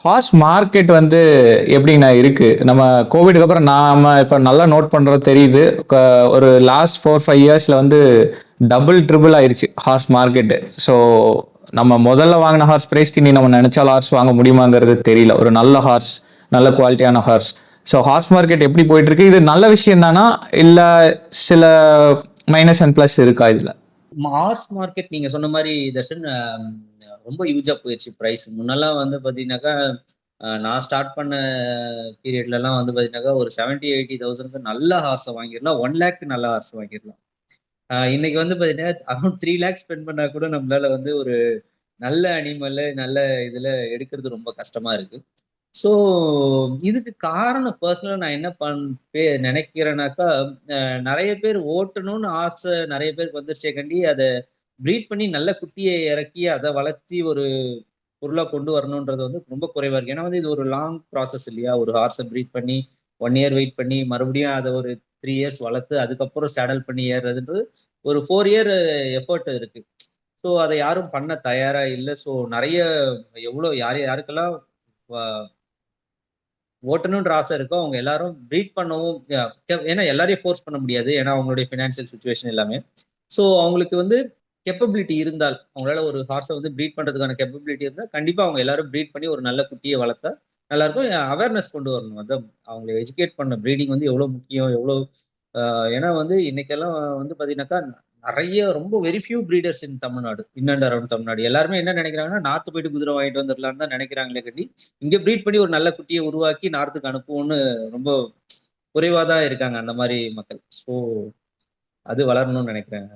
Hours market வந்து எப்படிங்கண்ணா இருக்கு? நம்ம கோவிட்க்கு அப்புறம் நாம இப்ப நல்லா நோட் பண்றோம் தெரியுது. ஒரு லாஸ்ட் 4, 5 இயர்ஸ்ல வந்து டபுள், ட்ரிபிள் ஆயிருச்சு ஹார்ஸ் மார்க்கெட். ஸோ நம்ம முதல்ல வாங்கின ஹார்ஸ் பிரைஸ்க்கு இனி நம்ம நினைச்சாலும் ஹார்ஸ் வாங்க முடியுமாங்கிறது தெரியல. ஒரு நல்ல ஹார்ஸ், நல்ல குவாலிட்டியான ஹார்ஸ். ஸோ ஹார்ஸ் மார்க்கெட் எப்படி போயிட்டு இருக்கு? இது நல்ல விஷயம் தானா? இல்ல சில மைனஸ் அண்ட் பிளஸ் இருக்கா இதுல? ஹார்ஸ் மார்க்கெட் நீங்க சொன்ன மாதிரி தர்ஷன் ரொம்ப யூஜா போயிடுச்சு ப்ரைஸ். முன்னெல்லாம் வந்து பாத்தீங்கன்னாக்கா நான் ஸ்டார்ட் பண்ண பீரியட்ல எல்லாம் வந்து பாத்தீங்கன்னாக்கா ஒரு 70-80 தௌசண்ட்க்கு நல்ல ஹார்ஸை வாங்கிடலாம், 1 லேக் நல்ல ஹார்ஸ் வாங்கிடலாம். இன்னைக்கு வந்து பாத்தீங்கன்னா அரௌண்ட் 3 லேக் ஸ்பெண்ட் பண்ணா கூட நம்மளால வந்து ஒரு நல்ல அனிமல் நல்ல இதுல எடுக்கிறது ரொம்ப கஷ்டமா இருக்கு. ஸோ இதுக்கு காரணம் பர்சனலா நான் என்ன நினைக்கிறேன்னாக்கா, நிறைய பேர் ஓட்டணும்னு ஆசை நிறைய பேருக்கு வந்துருச்சே கண்டி அதை ப்ரீட் பண்ணி நல்ல குட்டியை இறக்கி அதை வளர்த்தி ஒரு பொருளா கொண்டு வரணுன்றது வந்து ரொம்ப குறைவா இருக்கு. ஏன்னா வந்து இது ஒரு லாங் ப்ராசஸ் இல்லையா? ஒரு ஹார்ஸை ப்ரீட் பண்ணி 1 இயர் வெயிட் பண்ணி மறுபடியும் அதை ஒரு 3 இயர்ஸ் வளர்த்து அதுக்கப்புறம் சேடல் பண்ணி ஏறுறதுன்றது ஒரு 4 இயர் எஃபர்ட் இருக்கு. ஸோ அதை யாரும் பண்ண தயாரா இல்லை. ஸோ நிறைய எவ்வளோ யாருக்கெல்லாம் ஓட்டணுன்ற ஆசை இருக்கோ அவங்க எல்லாரும் ப்ரீட் பண்ணவும் ஏன்னா எல்லாரையும் ஃபோர்ஸ் பண்ண முடியாது. ஏன்னா அவங்களுடைய ஃபினான்சியல் சுச்சுவேஷன் எல்லாமே. ஸோ அவங்களுக்கு வந்து கெப்பபிலிட்டி இருந்தால், அவங்களால ஒரு ஹார்ஸை வந்து ப்ரீட் பண்றதுக்கான கெப்பபிலிட்டி இருந்தால் கண்டிப்பா அவங்க எல்லாரும் ப்ரீட் பண்ணி ஒரு நல்ல குட்டியை வளர்த்தா நல்லா இருக்கும். அவேர்னஸ் கொண்டு வரணும். அதான் அவங்களை எஜுகேட் பண்ண ப்ரீடிங் வந்து எவ்வளவு முக்கியம், எவ்வளவு ஏன்னா வந்து இன்னைக்கெல்லாம் வந்து பாத்தீங்கன்னாக்கா நிறைய ரொம்ப very few breeders in Tamil Nadu, in and around Tamil Nadu. எல்லாருமே என்ன நினைக்கிறாங்கன்னா நார்த்து போயிட்டு குதிரை வாங்கிட்டு வந்துடலாம்னு தான் நினைக்கிறாங்களே கட்டி இங்க ப்ரீட் பண்ணி ஒரு நல்ல குட்டியை உருவாக்கி நார்த்துக்கு அனுப்புவோம்னு ரொம்ப குறைவா தான் இருக்காங்க அந்த மாதிரி மக்கள். ஸோ அது வளரணும்னு நினைக்கிறேன்.